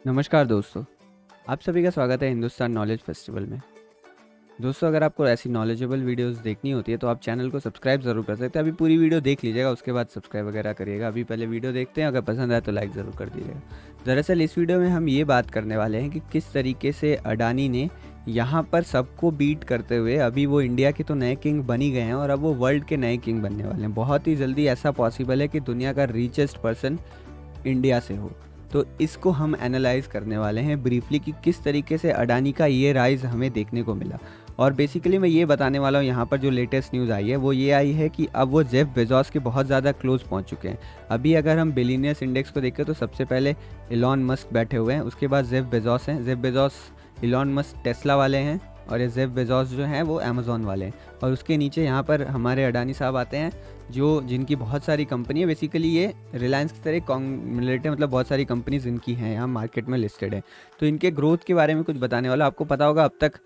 नमस्कार दोस्तों, आप सभी का स्वागत है हिंदुस्तान नॉलेज फेस्टिवल में। दोस्तों, अगर आपको ऐसी नॉलेजेबल वीडियोस देखनी होती है तो आप चैनल को सब्सक्राइब ज़रूर कर सकते हैं। अभी पूरी वीडियो देख लीजिएगा, उसके बाद सब्सक्राइब वगैरह करिएगा। अभी पहले वीडियो देखते हैं, अगर पसंद आए तो लाइक ज़रूर कर दीजिएगा। दरअसल इस वीडियो में हम ये बात करने वाले हैं कि किस तरीके से अडानी ने यहाँ पर सबको बीट करते हुए अभी वो इंडिया के तो नए किंग बन ही गए हैं और अब वो वर्ल्ड के नए किंग बनने वाले हैं। बहुत ही जल्दी ऐसा पॉसिबल है कि दुनिया का रिचेस्ट पर्सन इंडिया से हो। तो इसको हम एनालाइज करने वाले हैं ब्रीफली कि किस तरीके से अडानी का ये राइज़ हमें देखने को मिला। और बेसिकली मैं ये बताने वाला हूँ, यहाँ पर जो लेटेस्ट न्यूज़ आई है वो ये आई है कि अब वो जेफ बेजोस के बहुत ज़्यादा क्लोज पहुँच चुके हैं। अभी अगर हम बिलियनियर्स इंडेक्स को देखें तो सबसे पहले इलॉन मस्क बैठे हुए हैं, उसके बाद जेफ बेजोस हैं। Jeff Bezos Elon Musk Tesla वाले हैं और ये जेफ बेजोस जो हैं वो अमेज़ॉन वाले हैं। और उसके नीचे यहाँ पर हमारे अडानी साहब आते हैं, जो जिनकी बहुत सारी कंपनी है। बेसिकली ये रिलायंस की तरह कॉन्ग्लोमरेट है, मतलब बहुत सारी कंपनीज इनकी हैं, यहाँ मार्केट में लिस्टेड है। तो इनके ग्रोथ के बारे में कुछ बताने वाला। आपको पता होगा अब तक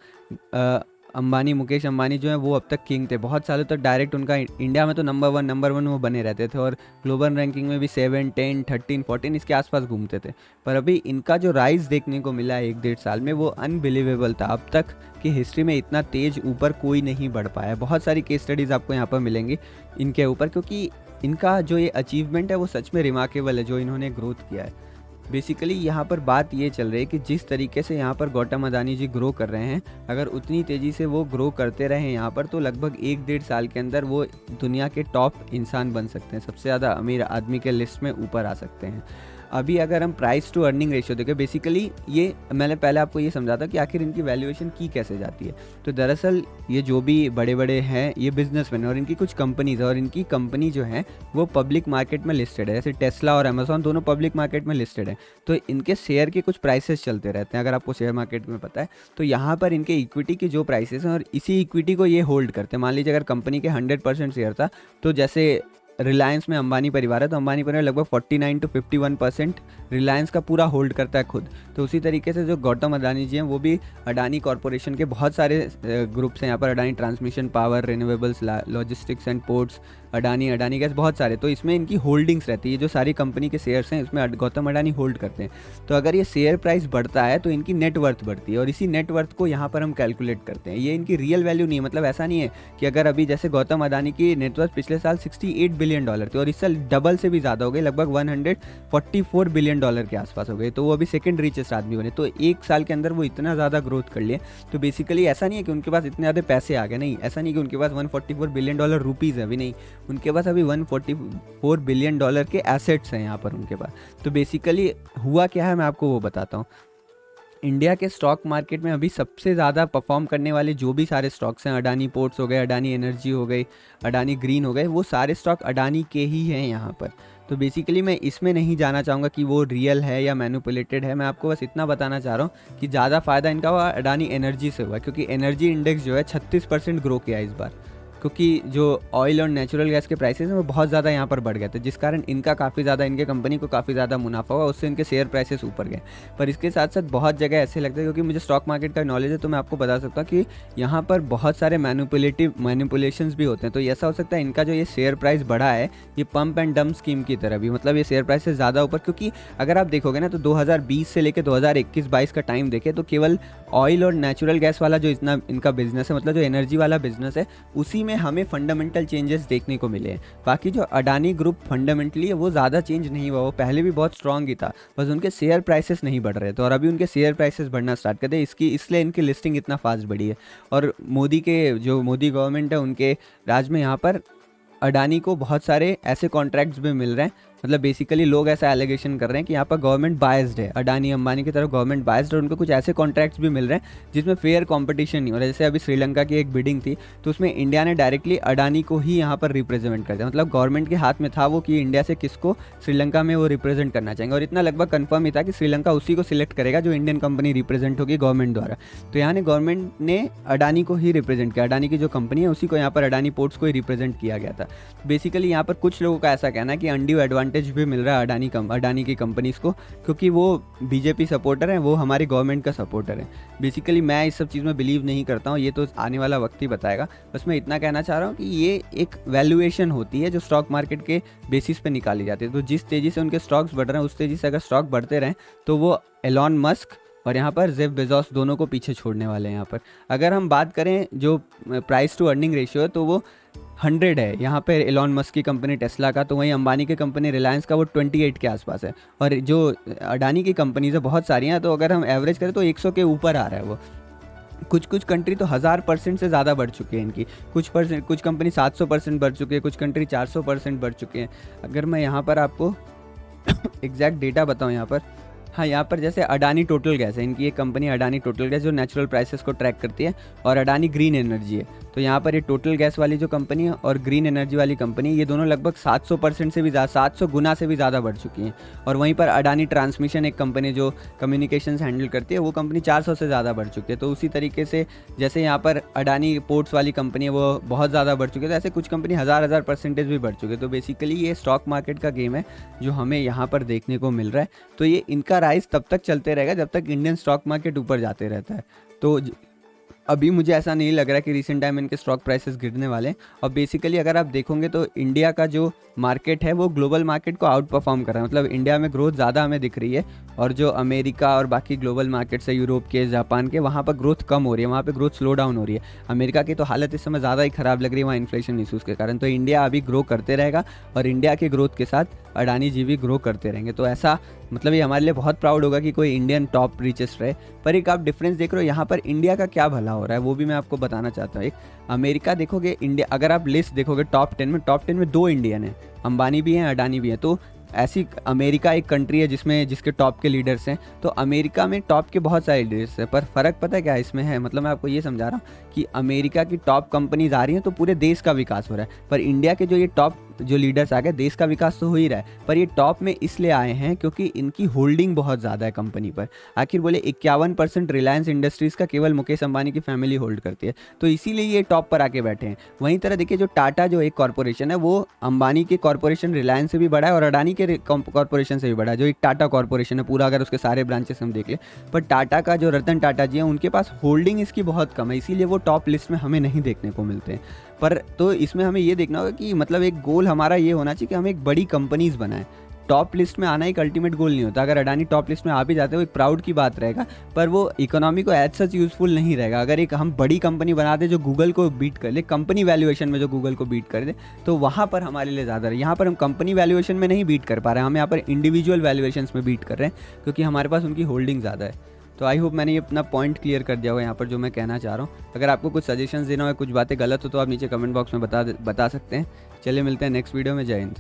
अंबानी, मुकेश अंबानी जो है वो अब तक किंग थे। बहुत सालों तक डायरेक्ट उनका इंडिया में तो नंबर वन वो बने रहते थे और ग्लोबल रैंकिंग में भी 7, 10, 13, 14 इसके आसपास घूमते थे। पर अभी इनका जो राइज़ देखने को मिला है 1-1.5 साल में, वो अनबिलीवेबल था। अब तक की हिस्ट्री में इतना तेज़ ऊपर कोई नहीं बढ़ पाया। बहुत सारी केस स्टडीज़ आपको यहाँ पर मिलेंगी इनके ऊपर, क्योंकि इनका जो ये अचीवमेंट है वो सच में रिमार्केबल है, जो इन्होंने ग्रोथ किया है। बेसिकली यहाँ पर बात ये चल रही है कि जिस तरीके से यहाँ पर गौतम अदानी जी ग्रो कर रहे हैं, अगर उतनी तेज़ी से वो ग्रो करते रहे यहाँ पर तो लगभग 1-1.5 साल के अंदर वो दुनिया के टॉप इंसान बन सकते हैं, सबसे ज़्यादा अमीर आदमी के लिस्ट में ऊपर आ सकते हैं। अभी अगर हम प्राइस टू अर्निंग रेशियो देखें, बेसिकली ये मैंने पहले आपको ये समझा था कि आखिर इनकी वैल्यूएशन की कैसे जाती है। तो दरअसल ये जो भी बड़े बड़े हैं ये बिजनेसमैन और इनकी कुछ कंपनीज है, और इनकी कंपनी जो है वो पब्लिक मार्केट में लिस्टेड है। जैसे टेस्ला और अमेजोन दोनों पब्लिक मार्केट में लिस्टेड है, तो इनके शेयर के कुछ प्राइसेस चलते रहते हैं। अगर आपको शेयर मार्केट में पता है तो यहाँ पर इनके इक्विटी के जो प्राइसेस हैं और इसी इक्विटी को ये होल्ड करते हैं। मान लीजिए अगर कंपनी के 100% शेयर था, तो जैसे रिलायंस में अंबानी परिवार है तो अंबानी परिवार लगभग 49 to 51% रिलायंस का पूरा होल्ड करता है खुद। तो उसी तरीके से जो गौतम अडानी जी हैं वो भी अडानी कॉरपोरेशन के बहुत सारे ग्रुप्स हैं यहाँ पर। Adani transmission power, renewables, logistics and ports, Adani gas, बहुत सारे। तो इसमें इनकी होल्डिंग्स रहती है। जो सारी कंपनी के शेयर्स हैं इसमें गौतम अडानी होल्ड करते हैं। तो अगर ये शेयर प्राइस बढ़ता है तो इनकी नेट वर्थ बढ़ती है और इसी नेट वर्थ को यहाँ पर हम कैलकुलेट करते हैं। ये इनकी रियल वैल्यू नहीं है। मतलब ऐसा नहीं है कि अगर अभी जैसे गौतम अडानी की नेटवर्थ पिछले साल $68 बिलियन थी और इस साल डबल से भी ज़्यादा हो गई, लगभग $144 बिलियन के आसपास हो गए, तो वो अभी सेकंड रिचेस्ट आदमी बने। तो एक साल के अंदर वो इतना ज़्यादा ग्रोथ कर लिए। तो बेसिकली ऐसा नहीं है कि उनके पास इतने ज़्यादा पैसे आ गए, नहीं। ऐसा नहीं कि उनके पास $144 बिलियन रुपीज़ है, अभी नहीं। उनके पास अभी $144 बिलियन के एसेट्स हैं यहाँ पर उनके पास। तो बेसिकली हुआ क्या है मैं आपको वो बताता हूँ। इंडिया के स्टॉक मार्केट में अभी सबसे ज़्यादा परफॉर्म करने वाले जो भी सारे स्टॉक्स हैं, अडानी पोर्ट्स हो गए, अडानी एनर्जी हो गई, अडानी ग्रीन हो गए, वो सारे स्टॉक अडानी के ही हैं यहाँ पर। तो बेसिकली मैं इसमें नहीं जाना चाहूँगा कि वो रियल है या मैनिपुलेटेड है। मैं आपको बस इतना बताना चाह रहा हूँ कि ज़्यादा फ़ायदा इनका हुआ अडानी एनर्जी से हुआ, क्योंकि एनर्जी इंडेक्स जो है 36% ग्रो किया इस बार, क्योंकि जो ऑयल और नेचुरल गैस के प्राइसेस हैं वो बहुत ज़्यादा यहाँ पर बढ़ गए थे, जिस कारण इनका काफ़ी ज़्यादा, इनके कंपनी को काफ़ी ज़्यादा मुनाफा हुआ, उससे इनके शेयर प्राइसेस ऊपर गए। पर इसके साथ साथ बहुत जगह ऐसे लगता है, क्योंकि मुझे स्टॉक मार्केट का नॉलेज है तो मैं आपको बता सकता हूँ कि यहाँ पर बहुत सारे मैनिपुलेशंस भी होते हैं। तो ऐसा हो सकता है इनका जो ये शेयर प्राइस बढ़ा है ये पंप एंड डंप स्कीम की तरह भी, मतलब ये शेयर प्राइस से ज़्यादा ऊपर। क्योंकि अगर आप देखोगे ना तो 2020 से लेकर 2021-22 का टाइम देखें तो केवल ऑयल और नेचुरल गैस वाला जो इतना इनका बिजनेस है, मतलब जो एनर्जी वाला बिजनेस है, उसी में हमें फंडामेंटल चेंजेस देखने को मिले हैं। बाकी जो अडानी ग्रुप फंडामेंटली है वो ज़्यादा चेंज नहीं हुआ, वो पहले भी बहुत स्ट्रॉन्ग ही था, बस उनके शेयर प्राइसेस नहीं बढ़ रहे थे और अभी उनके शेयर प्राइसेस बढ़ना स्टार्ट कर दे, इसलिए इनकी लिस्टिंग इतना फास्ट बढ़ी है। और मोदी गवर्नमेंट है उनके राज में यहाँ पर अडानी को बहुत सारे ऐसे कॉन्ट्रैक्ट्स भी मिल रहे हैं। मतलब बेसिकली लोग ऐसा एलिगेशन कर रहे हैं कि यहाँ पर गवर्नमेंट बायस्ड है, अडानी अंबानी की तरफ गवर्नमेंट बायस्ड, और उनको कुछ ऐसे कॉन्ट्रैक्ट्स भी मिल रहे हैं जिसमें फेयर कंपटीशन नहीं हो रहा। जैसे अभी श्रीलंका की एक बिडिंग थी तो उसमें इंडिया ने डायरेक्टली अडानी को ही यहाँ पर रिप्रेजेंट कर दिया, मतलब गवर्नमेंट के हाथ में था वो कि इंडिया से किसको श्रीलंका में वो रिप्रेजेंट करना चाहेंगे। और इतना लगभग कन्फर्म ही था कि श्रीलंका उसी को सिलेक्ट करेगा जो इंडियन कंपनी रिप्रेजेंट होगी गवर्नमेंट द्वारा। तो यहाँ ने गवर्नमेंट ने अडानी को ही रिप्रेजेंट किया, अडानी की जो कंपनी है उसी को यहाँ पर अडानी पोर्ट्स को ही रिप्रेजेंट किया गया था। बेसिकली यहाँ पर कुछ लोगों का ऐसा कहना है कि अनड्यू एडवांटेज भी मिल रहा है अडानी की कंपनीज़ को, क्योंकि वो बीजेपी सपोर्टर हैं, वो हमारी गवर्नमेंट का सपोर्टर है। बेसिकली मैं इस सब चीज़ में बिलीव नहीं करता हूँ, ये तो आने वाला वक्त ही बताएगा। बस मैं इतना कहना चाह रहा हूँ कि ये एक वैल्यूएशन होती है जो स्टॉक मार्केट के बेसिस पे निकाली जाती है। तो जिस तेज़ी से उनके स्टॉक्स बढ़ रहे हैं, उस तेज़ी से अगर स्टॉक बढ़ते रहें तो वो एलॉन मस्क और यहाँ पर जेफ बेजोस दोनों को पीछे छोड़ने वाले हैं। यहाँ पर अगर हम बात करें जो प्राइस टू अर्निंग रेशियो है तो वो 100 है यहाँ पे एलॉन मस्क की कंपनी टेस्ला का, तो वहीं अंबानी की कंपनी रिलायंस का वो 28 के आसपास है। और जो अडानी की कंपनीज है बहुत सारी हैं, तो अगर हम एवरेज करें तो 100 के ऊपर आ रहा है वो। कुछ कंट्री तो 1000% से ज़्यादा बढ़ चुकी है इनकी, कुछ कंपनी 700% बढ़ चुकी है, कुछ कंट्री 400% बढ़ चुके हैं। अगर मैं यहाँ पर आपको एग्जैक्ट डेटा बताऊँ यहाँ पर, हाँ यहाँ पर जैसे अडानी टोटल गैस है, इनकी एक कंपनी अडानी टोटल गैस जो नेचुरल प्राइसेस को ट्रैक करती है, और अडानी ग्रीन एनर्जी है। तो यहाँ पर ये टोटल गैस वाली जो कंपनी है और ग्रीन एनर्जी वाली कंपनी, ये दोनों लगभग 700% से भी ज़्यादा, 700 गुना से भी ज़्यादा बढ़ चुकी हैं। और वहीं पर अडानी ट्रांसमिशन एक कंपनी जो कम्युनिकेशंस हैंडल करती है, वो कंपनी 400 से ज़्यादा बढ़ चुकी है। तो उसी तरीके से जैसे यहाँ पर अडानी पोर्ट्स वाली कंपनी है वो बहुत ज़्यादा बढ़ चुकी है, तो ऐसे कुछ कंपनी हज़ार % भी बढ़ चुके हैं। तो बेसिकली ये स्टॉक मार्केट का गेम है जो हमें यहाँ पर देखने को मिल रहा है। तो ये इनका राइज तब तक चलते रहेगा जब तक इंडियन स्टॉक मार्केट ऊपर जाते रहता है। तो अभी मुझे ऐसा नहीं लग रहा कि रिसेंट टाइम इनके स्टॉक प्राइसेस गिरने वाले हैं। और बेसिकली अगर आप देखोगे तो इंडिया का जो मार्केट है वो ग्लोबल मार्केट को आउट परफॉर्म कर रहा है, मतलब इंडिया में ग्रोथ ज़्यादा हमें दिख रही है, और जो अमेरिका और बाकी ग्लोबल मार्केट्स है, यूरोप के, जापान के, वहाँ पर ग्रोथ कम हो रही है, वहाँ पर ग्रोथ स्लो डाउन हो रही है। अमेरिका की तो हालत इस समय ज़्यादा ही ख़राब लग रही है वहाँ इन्फ्लेशन इशूज़ के कारण। तो इंडिया अभी ग्रो करते रहेगा और इंडिया के ग्रोथ के साथ अडानी जी भी ग्रो करते रहेंगे। तो ऐसा मतलब ये हमारे लिए बहुत प्राउड होगा कि कोई इंडियन टॉप रिचेस्ट रहे। पर एक आप डिफरेंस देख रहे हो यहाँ पर इंडिया का क्या भला हो रहा है, वो भी मैं आपको बताना चाहता हूँ। एक अमेरिका देखोगे, इंडिया अगर आप लिस्ट देखोगे टॉप 10 में 2 इंडियन हैं, अंबानी भी हैं, अडानी भी हैं। तो ऐसी अमेरिका एक कंट्री है जिसके टॉप के लीडर्स हैं। तो अमेरिका में टॉप के बहुत सारे लीडर्स हैं, पर फ़र्क पता है क्या इसमें है, मतलब मैं आपको ये समझा रहा हूँ कि अमेरिका की टॉप कंपनीज आ रही हैं तो पूरे देश का विकास हो रहा है, पर इंडिया के जो ये टॉप जो लीडर्स आ गए, देश का विकास तो हो ही रहा है, पर ये टॉप में इसलिए आए हैं क्योंकि इनकी होल्डिंग बहुत ज़्यादा है कंपनी पर। आखिर बोले 51% रिलायंस इंडस्ट्रीज़ का केवल मुकेश अंबानी की फैमिली होल्ड करती है, तो इसीलिए ये टॉप पर आके बैठे हैं। वहीं तरह देखिए जो टाटा जो एक कॉरपोरेशन है वो अंबानी के कॉरपोरेशन रिलायंस से भी बड़ा है और अडानी के कॉरपोरेशन से भी बड़ा है। जो एक टाटा कॉरपोरेशन है पूरा, अगर उसके सारे ब्रांचेस हम देख ले, पर टाटा का जो रतन टाटा जी हैं उनके पास होल्डिंग इसकी बहुत कम है, इसीलिए वो टॉप लिस्ट में हमें नहीं देखने को मिलते हैं। पर तो इसमें हमें ये देखना होगा कि मतलब एक गोल हमारा ये होना चाहिए कि हम एक बड़ी कंपनीज बनाएं। टॉप लिस्ट में आना एक अल्टीमेट गोल नहीं होता। अगर अडानी टॉप लिस्ट में आ भी जाते हैं वो एक प्राउड की बात रहेगा, पर वो इकोनॉमी को एज सच यूजफुल नहीं रहेगा। अगर एक हम बड़ी कंपनी बना दे जो गूगल को बीट कर ले, कंपनी वैल्यूएशन में जो गूगल को बीट कर दे, तो वहाँ पर हमारे लिए ज़्यादा है। यहाँ पर हम कंपनी वैल्यूएशन में नहीं बीट कर पा रहे हैं, हम यहाँ पर इंडिविजुअल वैल्यूएशन में बीट कर रहे हैं क्योंकि हमारे पास उनकी होल्डिंग ज़्यादा है। तो आई होप मैंने ये अपना पॉइंट क्लियर कर दिया होगा यहाँ पर जो मैं कहना चाह रहा हूँ। अगर आपको कुछ सजेशंस देना हो, कुछ बातें गलत हो तो आप नीचे कमेंट बॉक्स में बता सकते हैं। चलिए मिलते हैं नेक्स्ट वीडियो में। जय हिंद।